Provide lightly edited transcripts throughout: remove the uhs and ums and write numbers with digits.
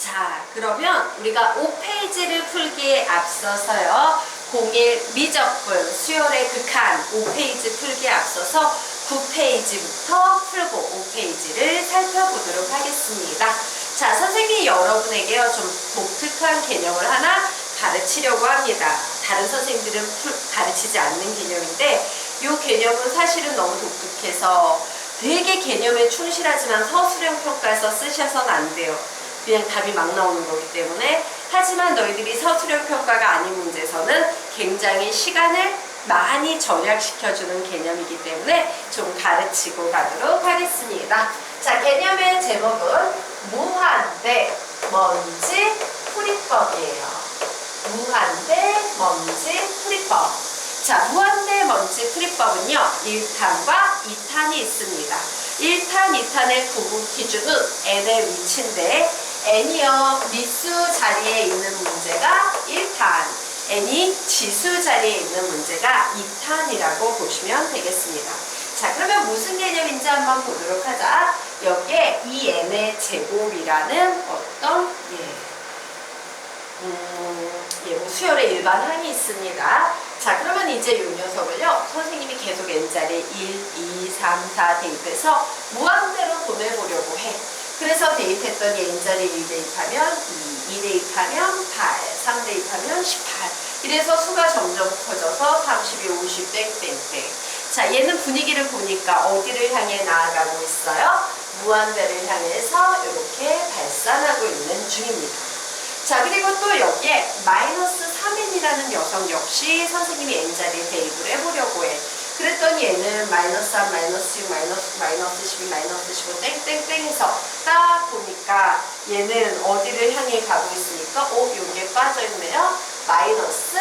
자, 그러면 우리가 5페이지를 풀기에 앞서서요. 01 미적분 수열의 극한 5페이지 풀기에 앞서서 9페이지부터 풀고 5페이지를 살펴보도록 하겠습니다. 자, 선생님이 여러분에게요, 좀 독특한 개념을 하나 가르치려고 합니다. 다른 선생님들은 가르치지 않는 개념인데 이 개념은 사실은 너무 독특해서 되게 개념에 충실하지만 서술형 평가에서 쓰셔서는 안 돼요. 그냥 답이 막 나오는 거기 때문에. 하지만 너희들이 서술형 평가가 아닌 문제에서는 굉장히 시간을 많이 절약시켜주는 개념이기 때문에 좀 가르치고 가도록 하겠습니다. 자, 개념의 제목은 무한대 먼지 풀이법이에요. 무한대 먼지 풀이법. 자, 무한대 먼지 풀이법은요, 1탄과 2탄이 있습니다. 1탄, 2탄의 구분 기준은 n의 위치인데 n이요, 미수 자리에 있는 문제가 1탄, n이 지수 자리에 있는 문제가 2탄이라고 보시면 되겠습니다. 자, 그러면 무슨 개념인지 한번 보도록 하자. 여기에 2n의 제곱이라는 어떤 뭐 수열의 일반 항이 있습니다. 자, 그러면 이제 이 녀석을요, 선생님이 계속 n자리에 1, 2, 3, 4 대입해서 무한대로 보내보려고 해. 그래서 대입했더니 n자리에 1 대입하면 2, 2 대입하면 8, 3 대입하면 18. 이래서 수가 점점 커져서 32, 50, 땡땡땡. 자, 얘는 분위기를 보니까 어디를 향해 나아가고 있어요? 무한대를 향해서 이렇게 발산하고 있는 중입니다. 자, 그리고 또 여기에 마이너스 3n이라는 녀석 역시 선생님이 n자리에 대입을 해보려고 해. 그랬더니 얘는 마이너스 3, 마이너스 6, 마이너스 12, 마이너스 15 땡땡땡 해서 딱 보니까 얘는 어디를 향해 가고 있으니까 여기에 빠져있네요. 마이너스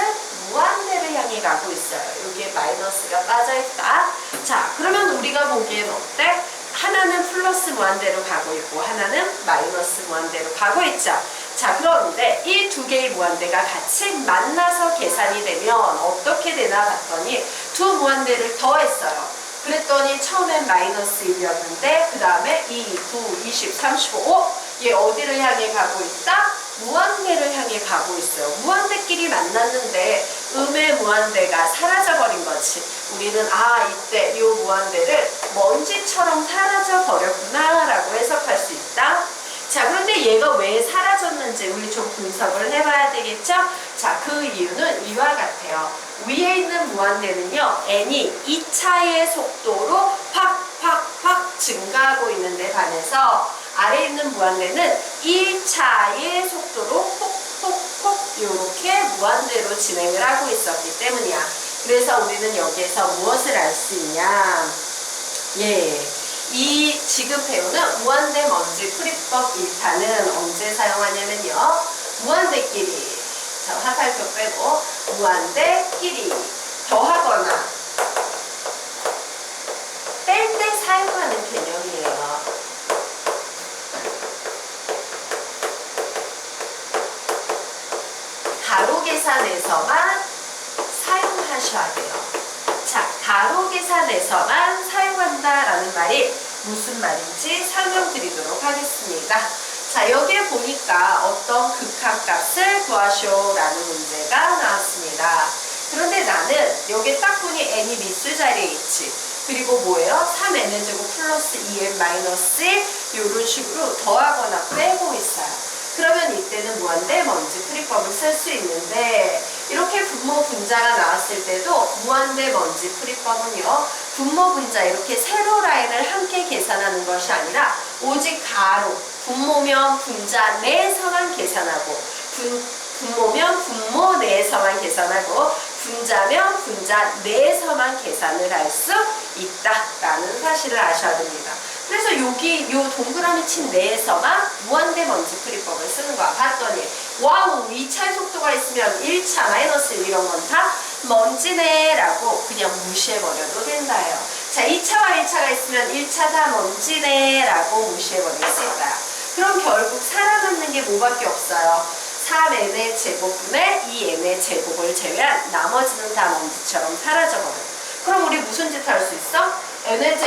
무한대를 향해 가고 있어요. 여기에 마이너스가 빠져있다. 자, 그러면 우리가 보기엔 어때? 하나는 플러스 무한대로 가고 있고 하나는 마이너스 무한대로 가고 있죠. 자, 그런데 이 두 개의 무한대가 같이 만나서 계산이 되면 어떻게 되나 봤더니 두 무한대를 더했어요. 그랬더니 처음엔 마이너스 1이었는데 그 다음에 2, 9, 20, 35 얘 어디를 향해 가고 있다? 무한대를 향해 가고 있어요. 무한대끼리 만났는데 음의 무한대가 사라져버린 거지. 우리는 이때 이 무한대를 먼지처럼 사라져버렸구나 라고 해석할 수 있다. 자, 그런데 얘가 왜 사라졌는지 우리 좀 분석을 해봐야 되겠죠? 자, 그 이유는 이와 같아요. 위에 있는 무한대는요, n이 2차의 속도로 팍팍팍 증가하고 있는데 반해서 아래에 있는 무한대는 1차의 속도로 폭폭폭 이렇게 무한대로 진행을 하고 있었기 때문이야. 그래서 우리는 여기에서 무엇을 알 수 있냐? 이 지금 배우는 무한대 먼지 풀이법 1탄은 언제 사용하냐면요. 무한대끼리, 자, 화살표 빼고 무한대끼리 더하거나 뺄 때 사용하는 개념이에요. 가로 계산에서만 사용하셔야 돼요. 자, 가로 계산에서만 사용한다라는 말이 무슨 말인지 설명드리도록 하겠습니다. 자, 여기에 보니까 어떤 극한값을 구하쇼라는 문제가 나왔습니다. 그런데 나는 여기 딱 보니 n이 미수 자리에 있지. 그리고 뭐예요? 3n의 제곱 플러스 2n 마이너스 1 이런 식으로 더하거나 빼고 있어요. 그러면 이때는 무한대 먼지 풀이법을 쓸 수 있는데 이렇게 분모 분자가 나왔을 때도 무한대 먼지 풀이법은요, 분모 분자 이렇게 세로 라인을 함께 계산하는 것이 아니라 오직 가로, 분모면 분자 내에서만 계산하고 분모면 분모 내에서만 계산하고 분자면 분자 내에서만 계산을 할 수 있다라는 사실을 아셔야 됩니다. 그래서 여기 요 동그라미 친 내에서만 무한대 먼지 풀이법을 쓰는 거야. 봤더니 와우, 2차의 속도가 있으면 1차 마이너스 1 이런 건 다 먼지네 라고 그냥 무시해버려도 된다요. 자, 2차와 1차가 있으면 1차 다 먼지네 라고 무시해버릴 수 있다. 그럼 결국 살아남는 게 뭐밖에 없어요? 3n의 제곱분의 2n의 제곱을 제외한 나머지는 다 먼지처럼 사라져버려요. 그럼 우리 무슨 짓 할 수 있어? n의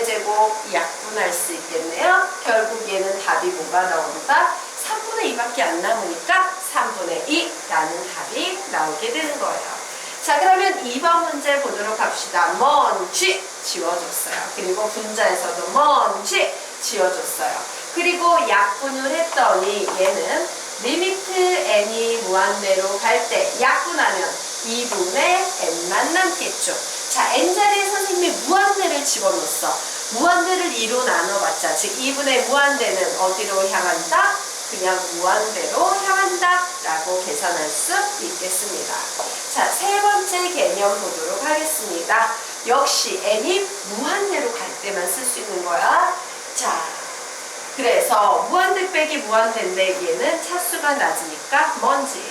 제곱 약분할 수 있겠네요. 결국 얘는 답이 뭐가 나온다? 3분의 3분의 2밖에 안 남으니까 3분의 2라는 답이 나오게 되는 거예요. 자, 그러면 2번 문제 보도록 합시다. 먼지 지워줬어요. 그리고 분자에서도 먼지 지워줬어요. 그리고 약분을 했더니 얘는 리미트 n이 무한대로 갈 때 약분하면 2분의 n만 남겠죠. 자, n 자리에 선생님이 무한대를 집어넣었어. 무한대를 2로 나눠봤자, 즉 2분의 무한대는 어디로 향한다? 그냥 무한대로 향한다 라고 계산할 수 있겠습니다. 자, 세 번째 개념 보도록 하겠습니다. 역시 n이 무한대로 갈 때만 쓸 수 있는 거야. 자, 그래서 무한대 빼기 무한대인데 얘는 차수가 낮으니까 먼지.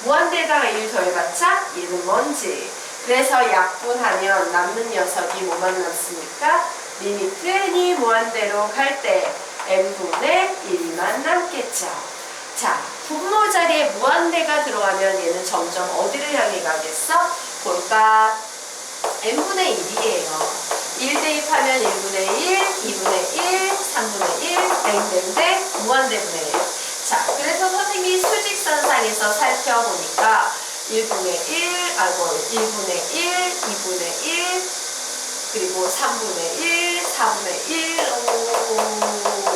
무한대에다가 1 더해봤자 얘는 먼지. 그래서 약분하면 남는 녀석이 뭐만 남습니까? 리미트 n이 무한대로 갈 때 n분의 1만 남겠죠. 자, 분모 자리에 무한대가 들어가면 얘는 점점 어디를 향해 가겠어? 볼까? n분의 1이에요. 1 대입하면 1분의 1, 2분의 1, 3분의 1, 땡땡땡, 무한대분의 1. 자, 그래서 선생님이 수직선상에서 살펴보니까 1분의 1, 1분의 1, 2분의 1, 그리고 3분의 1, 4분의 1,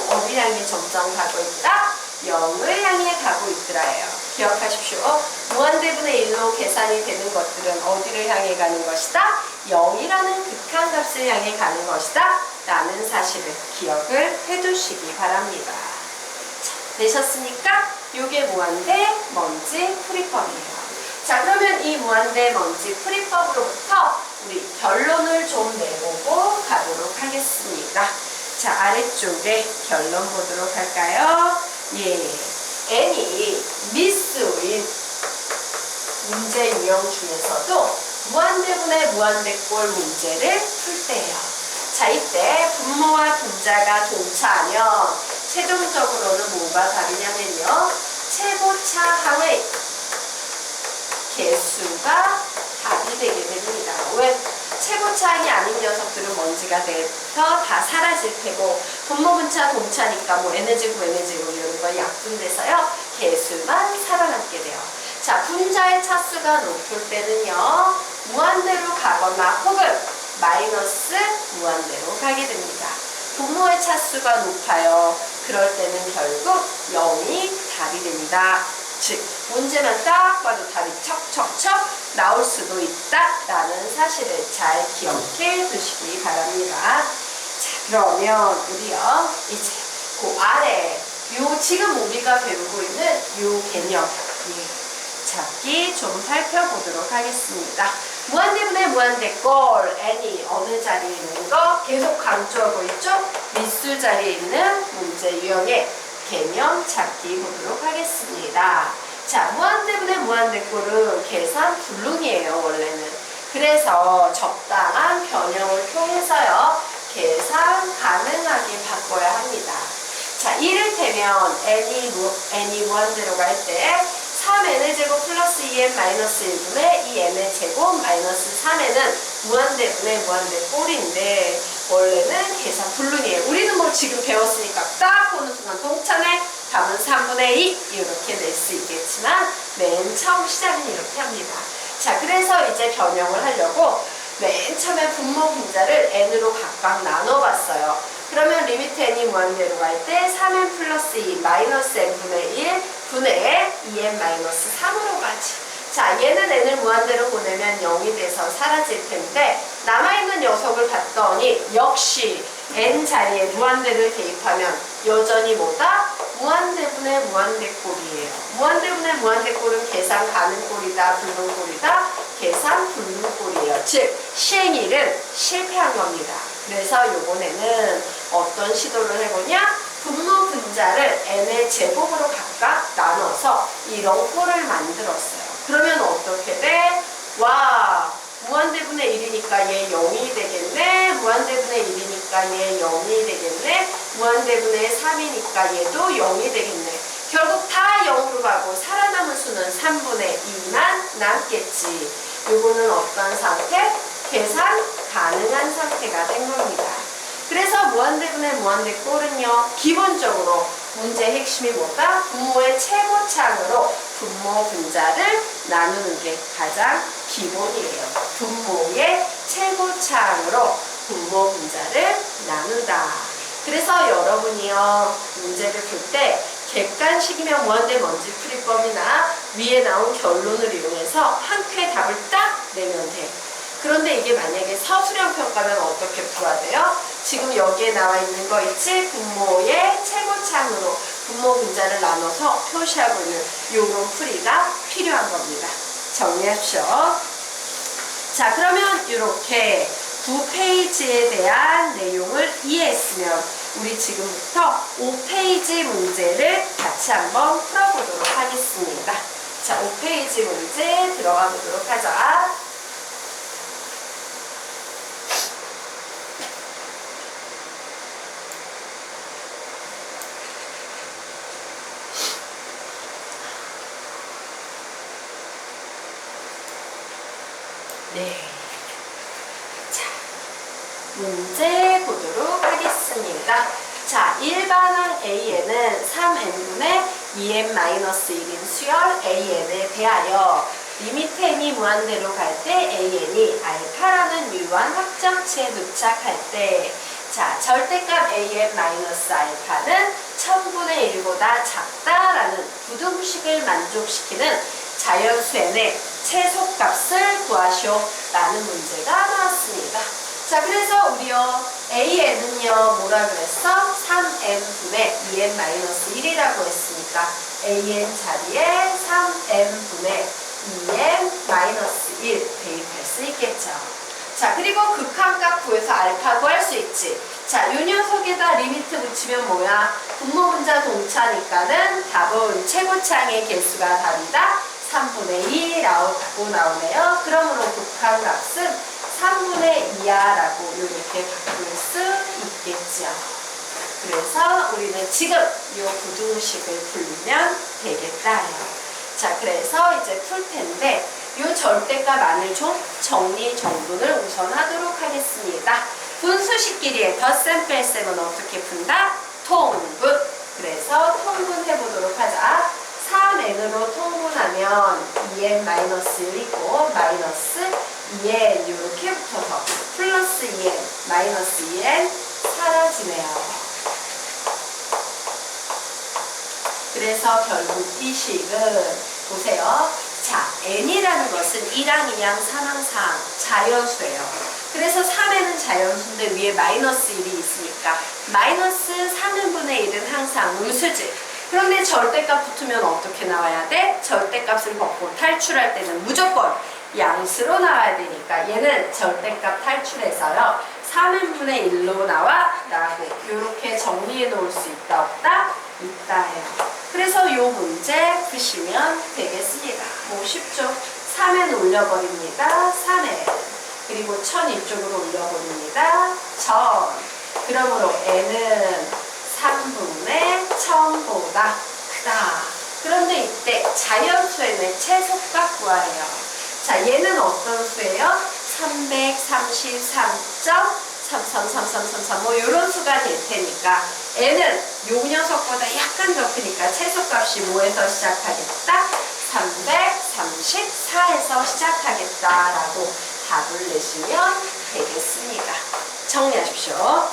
어디 향해 점점 가고 있다? 0을 향해 가고 있더라예요. 기억하십시오. 무한대분의 1로 계산이 되는 것들은 어디를 향해 가는 것이다? 0이라는 극한값을 향해 가는 것이다 라는 사실을 기억을 해두시기 바랍니다. 자, 되셨습니까? 요게 무한대 먼지 풀이법이에요. 자, 그러면 이 무한대 먼지 풀이법으로부터 우리 결론을 좀 내보고 가도록 하겠습니다. 자, 아래쪽에 결론 보도록 할까요? 예, n이 미수인 문제 유형 중에서도 무한대분의 무한대꼴 문제를 풀 때예요. 자, 이때 분모와 분자가 동차하면 최종적으로는 뭐가 답이냐면요, 최고차 항의 개수가 답이 되게 됩니다. 왜? 최고차항이 아닌 녀석들은 먼지가 돼서 다 사라질 테고, 분모분차 동차니까 뭐 n제곱 n제곱 이런 거 약분돼서요 개수만 살아남게 돼요. 자, 분자의 차수가 높을 때는요 무한대로 가거나 혹은 마이너스 무한대로 가게 됩니다. 분모의 차수가 높아요. 그럴 때는 결국 0이 답이 됩니다. 즉, 문제만 딱 봐도 답이 척척척 나올 수도 있다라는 사실을 잘 기억해 두시기 바랍니다. 자, 그러면 우리요 이제 그 아래 요 지금 우리가 배우고 있는 요 개념 잡기 좀 살펴보도록 하겠습니다. 무한대분의 무한대꼴 n이 어느 자리에 있는 거 계속 강조하고 있죠? 밑줄 자리에 있는 문제 유형의 개념 잡기 보도록 하겠습니다. 자, 무한대분의 무한대꼴은 계산 불능이에요, 원래는. 그래서 적당한 변형을 통해서요 계산 가능하게 바꿔야 합니다. 자, 이를테면 n이 무한대로 갈 때 3n제곱 플러스 2n 마이너스 1분의 2n의 제곱 마이너스 3n은 무한대분의 무한대꼴인데 원래는 계산 불능이에요. 우리는 뭐 지금 배웠으니까 딱 보는 순간 동차네, 답은 3분의 2 이렇게 낼 수 있겠지만 맨 처음 시작은 이렇게 합니다. 자, 그래서 이제 변형을 하려고 맨 처음에 분모 분자를 n으로 각각 나눠봤어요. 그러면 리미트 n이 무한대로 갈 때 3n 플러스 2 마이너스 n분의 1 분의 2n 마이너스 3으로 가지. 자, 얘는 n을 무한대로 보내면 0이 돼서 사라질 텐데 남아있는 녀석을 봤더니 역시 n 자리에 무한대를 대입하면 여전히 뭐다? 무한대분의 무한대꼴이에요. 무한대분의 무한대꼴은 계산 가능꼴이다, 불능꼴이다? 계산 불능꼴이에요. 즉, 시행일은 실패한 겁니다. 그래서 요번에는 어떤 시도를 해보냐? 분모 분자를 n의 제곱으로 각각 나눠서 이런 꼴을 만들었어요. 그러면 어떻게 돼? 와, 무한대분의 1이니까 얘 0이 되겠네. 무한대분의 1이니까 얘 0이 되겠네. 무한대분의 3이니까 얘도 0이 되겠네. 결국 다 0으로 가고 살아남은 수는 3분의 2만 남겠지. 요거는 어떤 상태? 계산 가능한 상태가 된 겁니다. 그래서 무한대분의 무한대꼴은요 기본적으로 문제의 핵심이 뭐가? 분모의 최고창으로 분모 분자를 나누는 게 가장 기본이에요. 분모의 최고창으로 분모 분자를 나눈다. 그래서 여러분이요, 문제를 풀 때 객관식이면 무한대 먼지풀이법이나 위에 나온 결론을 이용해서 한 큐에 답을 딱 내면 돼. 그런데 이게 만약에 서술형 평가면 어떻게 풀어야 돼요? 지금 여기에 나와 있는 거 있지? 분모의 최고창으로 분모 분자를 나눠서 표시하고 있는 이런 풀이가 필요한 겁니다. 정리합시오. 자, 그러면 이렇게 9페이지에 대한 내용을 이해했으면 우리 지금부터 5페이지 문제를 같이 한번 풀어보도록 하겠습니다. 자, 5페이지 문제 들어가 보도록 하자. 네. 자, 문제 보도록 하겠습니다. 자, 일반항 A에는 3n분의 2n-1인 수열 AN에 대하여 리미트 n이 무한대로 갈 때 AN이 알파라는 유효한 확정치에 도착할 때, 자, 절대값 AN-알파는 1000분의 1보다 작다라는 부등식을 만족시키는 자연수 n의 최소값을 구하시오 라는 문제가 나왔습니다. 자, 그래서 우리요 AN은요 뭐라 그랬어? 3n분의 2n-1이라고 했으니까 AN 자리에 3n분의 2n-1 대입할 수 있겠죠. 자, 그리고 극한값 구해서 알파 구할 수 있지. 자, 요 녀석에다 리미트 붙이면 뭐야? 분모 분자 동차니까는 답은 최고창의 개수가 답이다. 3분의 2라고 나오네요. 그러므로 극한값은 3분의 2야라고 이렇게 바꿀 수 있겠죠. 그래서 우리는 지금 이 부등식을 풀면 되겠다요. 자, 그래서 이제 풀 텐데 이 절대값 안을 좀 정리 정돈을 우선 하도록 하겠습니다. 분수식끼리의 덧셈 뺄셈은 어떻게 푼다? 통분. 그래서 통분해 보도록 하자. 3n으로 통분하면 2n-1이고 마이너스 2n 이렇게 붙어서 플러스 2n 마이너스 2n 사라지네요. 그래서 결국 이 식은 보세요. 자, n이라는 것은 1항, 2항, 3항, 4항 자연수예요. 그래서 3n은 자연수인데 위에 마이너스 1이 있으니까 마이너스 3n분의 1은 항상 음수지. 그런데 절대값 붙으면 어떻게 나와야 돼? 절대값을 벗고 탈출할 때는 무조건 양수로 나와야 되니까 얘는 절대값 탈출해서요 3n분의 1로 나와 라고 이렇게 정리해 놓을 수 있다 없다? 있다 해요. 그래서 이 문제 푸시면 되겠습니다. 뭐 쉽죠? 3n 올려버립니다. 3n 그리고 1000 이쪽으로 올려버립니다. 1000 그러므로 n은 3분의 1000보다 크다. 그런데 이때 자연수의 최소값 구하래요. 자, 얘는 어떤 수예요? 333.333333 뭐 이런 수가 될 테니까 n은 요 녀석보다 약간 더 크니까 최소값이 뭐에서 시작하겠다? 334에서 시작하겠다라고 답을 내시면 되겠습니다. 정리하십시오.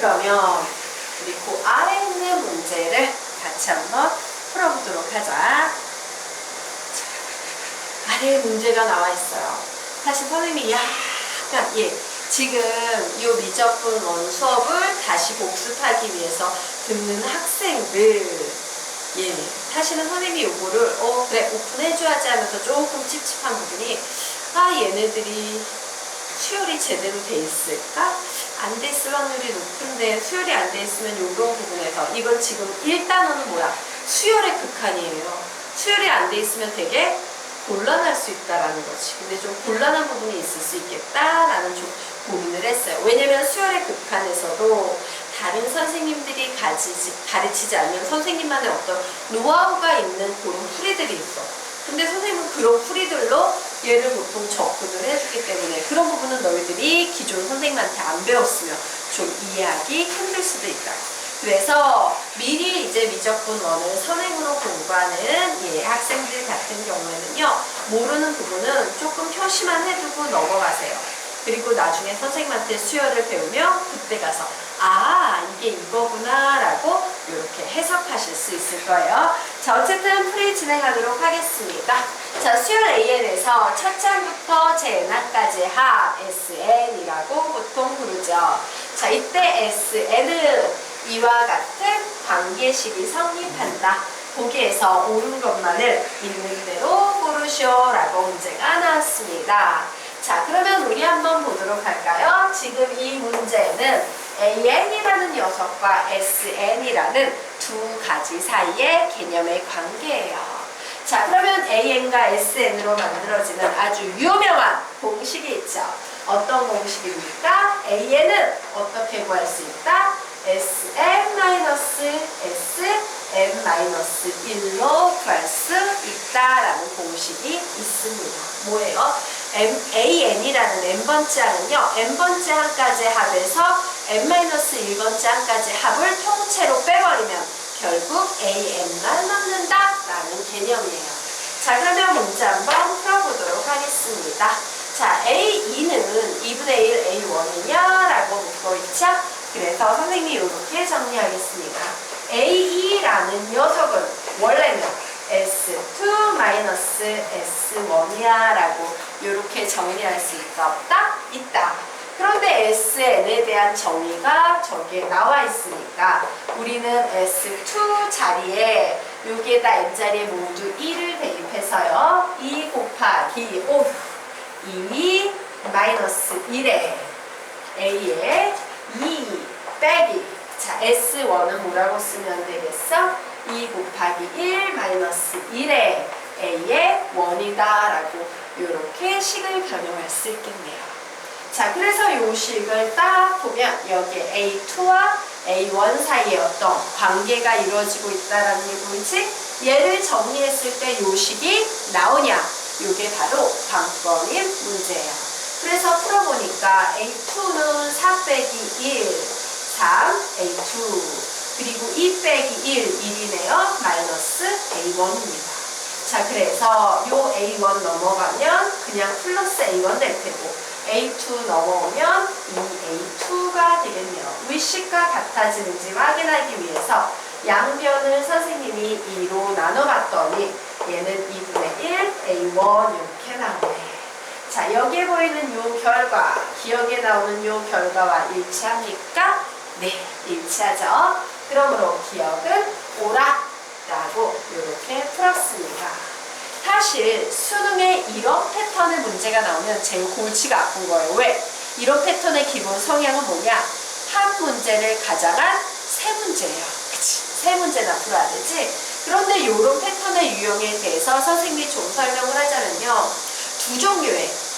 그러면 우리 그 아래 있는 문제를 같이 한번 풀어보도록 하자. 자, 아래에 문제가 나와 있어요. 사실 선생님이 약간 지금 이 미적분 원 수업을 다시 복습하기 위해서 듣는 학생들 사실은 선생님이 요거를 그래 오픈해줘야지 하면서 조금 찝찝한 부분이 얘네들이 수열이 제대로 돼 있을까? 안 돼 있을 확률이 높은데 수열이 안 돼 있으면 이런 부분에서 이건 지금 1단원은 뭐야? 수열의 극한이에요. 수열이 안 돼 있으면 되게 곤란할 수 있다라는 거지. 근데 좀 곤란한 부분이 있을 수 있겠다라는 좀 고민을 했어요. 왜냐면 수열의 극한에서도 다른 선생님들이 가르치지 않는 선생님만의 어떤 노하우가 있는 그런 풀이들이 있어. 근데 선생님은 그런 풀이들로 얘를 보통 접근을 해주기 때문에 그런 부분은 너희들이 기존 선생님한테 안 배웠으면 좀 이해하기 힘들 수도 있다. 그래서 미리 이제 미적분 원을 선행으로 공부하는 학생들 같은 경우에는요, 모르는 부분은 조금 표시만 해두고 넘어가세요. 그리고 나중에 선생님한테 수열을 배우면 그때 가서 이게 이거구나 라고 이렇게 해석하실 수 있을 거예요. 자, 어쨌든 풀이 진행하도록 하겠습니다. 자, 수열 AN에서 첫 장부터 제나까지 합 SN이라고 보통 부르죠. 자, 이때 SN은 이와 같은 관계식이 성립한다. 보기에서 옳은 것만을 있는 대로 고르시오라고 문제가 나왔습니다. 자, 그러면 우리 한번 보도록 할까요? 지금 이 문제는 AN이라는 녀석과 SN이라는 두 가지 사이의 개념의 관계예요. 자, 그러면 AN과 SN으로 만들어지는 아주 유명한 공식이 있죠. 어떤 공식입니까? AN은 어떻게 구할 수 있다? SM-SM-1로 구할 수 있다라는 공식이 있습니다. 뭐예요? AN이라는 n번째 항은요, n번째 항까지 합해서 n-1번째 항까지 합을 통째로 빼버리면 결국 AN만 남는다라는 개념이에요. 자, 그러면 문제 한번 풀어보도록 하겠습니다. 자, A2는 2분의 1 A1이냐라고 묻고 있죠? 그래서 선생님이 이렇게 정리하겠습니다. A2라는 녀석은 원래는 S2-S1이야 라고 이렇게 정리할 수 있다 없다? 있다. 그런데 SN에 대한 정의가 저기에 나와 있으니까 우리는 S2 자리에 여기에다 N자리에 모두 2를 대입해서요. 2 곱하기 5 2 마이너스 1에 A에 2 빼기 자, S1은 뭐라고 쓰면 되겠어? 2 곱하기 1 마이너스 1에 A의 1이다 라고 이렇게 식을 변형할 수 있겠네요. 자, 그래서 이 식을 딱 보면 여기에 A2와 A1 사이에 어떤 관계가 이루어지고 있다라는 게 보이지? 얘를 정리했을 때 이 식이 나오냐? 이게 바로 관건인 문제예요. 그래서 풀어보니까 A2는 4 빼기 1, 3, A2 그리고 2 빼기 1, 1이네요. 마이너스 A1입니다. 자, 그래서 요 A1 넘어가면 그냥 플러스 A1 될 테고 A2 넘어오면 2A2가 되겠네요. 위식과 같아지는지 확인하기 위해서 양변을 선생님이 2로 나눠봤더니 얘는 2분의 1, A1 이렇게 나오네. 자, 여기에 보이는 요 결과, 기억에 나오는 요 결과와 일치합니까? 네, 일치하죠. 그러므로 기억은 오라라고 이렇게 풀었습니다. 사실 수능에 이런 패턴의 문제가 나오면 제일 골치가 아픈 거예요. 왜? 이런 패턴의 기본 성향은 뭐냐? 한 문제를 가장한 세 문제예요. 그치? 세 문제나 풀어야 되지? 그런데 이런 패턴의 유형에 대해서 선생님이 좀 설명을 하자면요.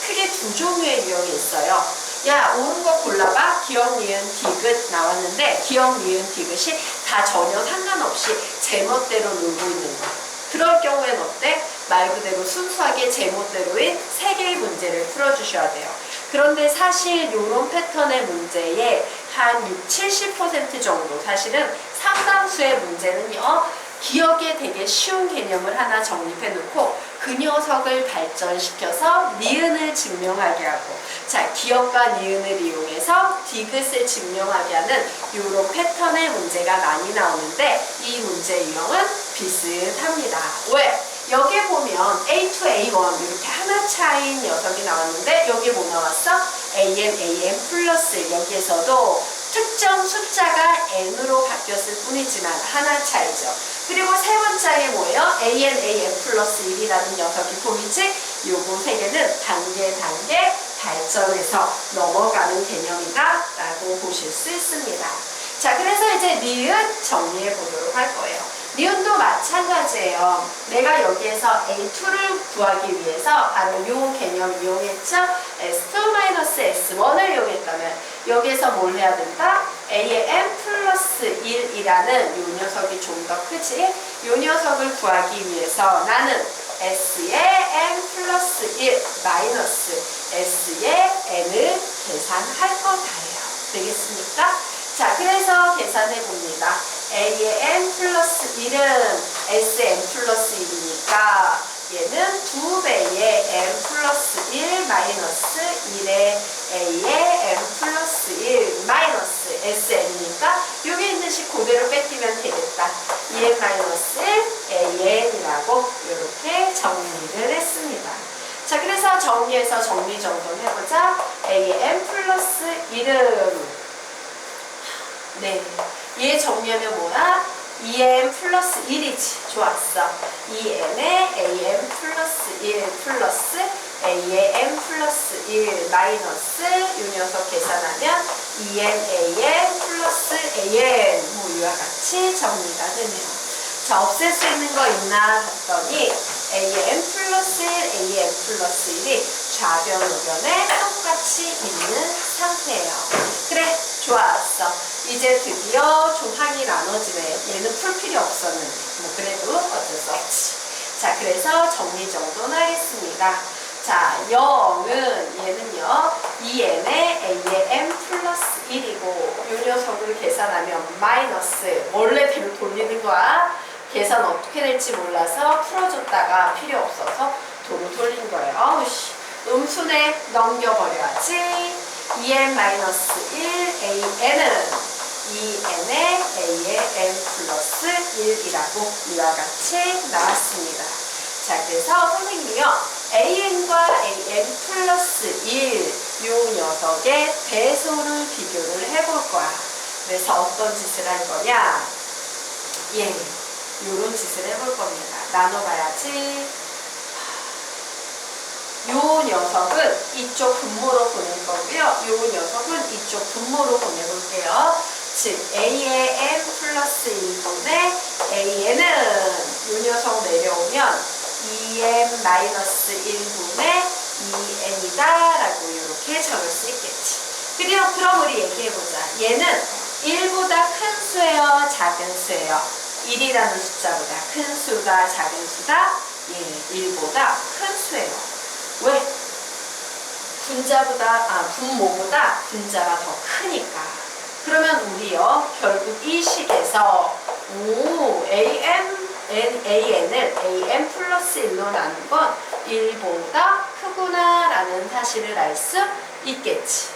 크게 두 종류의 유형이 있어요. 야, 옳은 거 골라봐. 기억, 니은, 디귿 나왔는데 기억, 니은, 디귿이 다 전혀 상관없이 제멋대로 놀고 있는 거. 그럴 경우엔 어때? 말 그대로 순수하게 제멋대로인 세 개의 문제를 풀어주셔야 돼요. 그런데 사실 이런 패턴의 문제에 한 60, 70% 정도 사실은 상당수의 문제는요. 기억에 되게 쉬운 개념을 하나 정립해 놓고 그 녀석을 발전시켜서 니은을 증명하게 하고 자, 기억과 니은을 이용해서 디귿을 증명하게 하는 이런 패턴의 문제가 많이 나오는데 이 문제 유형은 비슷합니다. 왜? 여기에 보면 A2, A1 이렇게 하나 차이인 녀석이 나왔는데 여기 뭐 나왔어? AN 플러스 여기에서도 특정 숫자가 n으로 바뀌었을 뿐이지만 하나 차이죠. 그리고 세 번째에 뭐예요? AN 플러스 1이라는 녀석이 보이지? 요거 세 개는 단계 발전해서 넘어가는 개념이다 라고 보실 수 있습니다. 자, 그래서 이제 니은 정리해 보도록 할 거예요. 니은도 마찬가지예요. 내가 여기에서 A2를 구하기 위해서 바로 이 개념 이용했죠? S2-S1을 이용했다면 여기에서 뭘 해야 된다? A의 n 플러스 1이라는 요 녀석이 좀 더 크지? 요 녀석을 구하기 위해서 나는 S의 n 플러스 1 마이너스 S의 n을 계산할 거다예요. 되겠습니까? 자, 그래서 계산해 봅니다. A의 n 플러스 1은 Sn 플러스 1이니까 얘는 2배의 n 플러스 1 마이너스 1의 A의 n 플러스 1 마이너스 Sn이니까 여기 있는 식 그대로 뺏기면 되겠다. 2n 마이너스 1 AN이라고 이렇게 정리를 했습니다. 자, 그래서 정리해서 정리정돈해보자. A의 n 플러스 1은 네, 얘 정리하면 뭐야? 2n 플러스 1이지. 좋았어. 2n에 an 플러스 1 플러스 a의 n 플러스 1 마이너스 이 녀석 계산하면 2n an 플러스 an 뭐 이와 같이 정리가 되네요. 자, 없앨 수 있는 거 있나 봤더니 an 플러스 1, an 플러스 1이 좌변 우변에 똑같이 있는 상태예요. 그래, 좋았어. 이제 드디어 조항이 나눠지네. 얘는 풀 필요 없었는데 뭐 그래도 어쩔 수 없지. 자, 그래서 정리정돈 하겠습니다. 자, 0은 얘는요 2n에 a의 n 플러스 1이고 이 녀석을 계산하면 마이너스 원래대로 돌리는 거야. 계산 어떻게 될지 몰라서 풀어줬다가 필요 없어서 도로 돌린 거예요. 어우씨, 음순에 넘겨버려야지. 2n-1 an은 2n에 a의 n 플러스 1이라고 이와 같이 나왔습니다. 자, 그래서 선생님이요 an과 an 플러스 1 이 녀석의 배수를 비교를 해볼 거야. 그래서 어떤 짓을 할 거냐? 예, 요런 짓을 해볼 겁니다. 나눠봐야지. 요 녀석은 이쪽 분모로 보낼 거고요. 요 녀석은 이쪽 분모로 보내볼게요. 즉 a의 n 플러스 1분의 an은 요 녀석 내려오면 2n 마이너스 1분의 2n이다 라고 이렇게 적을 수 있겠지. 그럼 우리 얘기해보자. 얘는 1보다 큰 수예요, 작은 수예요? 1이라는 숫자보다 큰 수다, 작은 수다? 예, 1보다 큰 수예요. 왜? 분모보다 분자가 더 크니까. 그러면 우리요, 결국 이 식에서 an을 an 플러스 1로 나눈 건 1보다 크구나 라는 사실을 알 수 있겠지.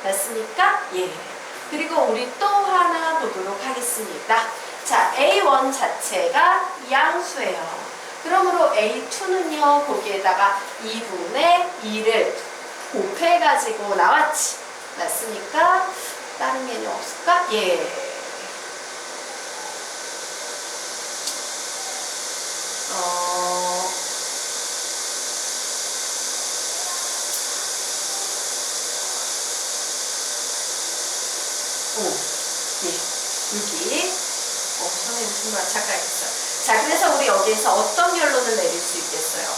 됐습니까? 예. 그리고 우리 또 하나 보도록 하겠습니다. 자, A1 자체가 양수예요. 그러므로 A2는요, 거기에다가 2분의 2를 곱해가지고 나왔지. 맞습니까? 다른 개념 없을까? 예. 예. 여기. 선생님 정말 착각했어. 자, 그래서 우리 여기에서 어떤 결론을 내릴 수 있겠어요?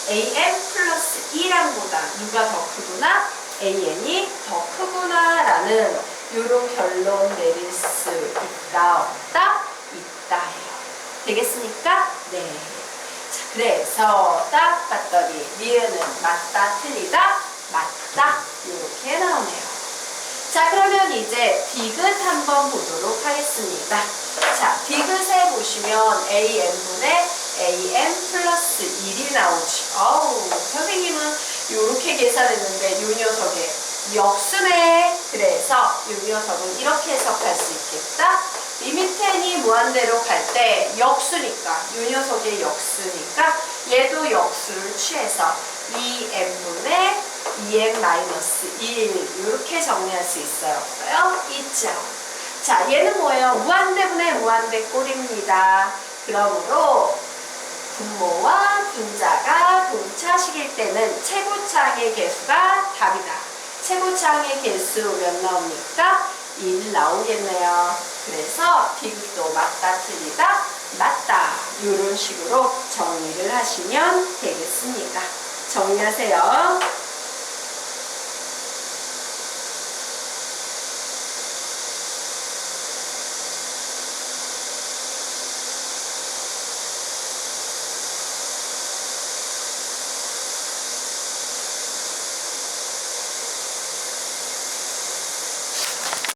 an 플러스 2랑보다 누가 더 크구나? an이 더 크구나 라는 이런 결론 내릴 수 있다, 없다? 있다예요. 되겠습니까? 네. 자, 그래서 딱 봤더니 니은은 맞다, 틀리다, 맞다 이렇게 나오네요. 자, 그러면 이제 디귿 한번 보도록 하겠습니다. 자, 디귿에 보시면 an분의 an 플러스 1이 나오지. 선생님은 이렇게 계산했는데 이 녀석의 역수네. 그래서 이 녀석은 이렇게 해석할 수 있겠다. 리미트 n이 무한대로 갈 때 역수니까, 이 녀석의 역수니까 얘도 역수를 취해서 2n분의 2n-1 이렇게 정리할 수 있어요? 없어요? 있죠. 자, 얘는 뭐예요? 무한대분의 무한대 꼴입니다. 그러므로 분모와 분자가 동차식일 때는 최고차항의 개수가 답이다. 최고차항의 개수 몇 나옵니까? 1 나오겠네요. 그래서 디귿도 맞다, 틀리다, 맞다 이런 식으로 정리를 하시면 되겠습니다. 정리하세요.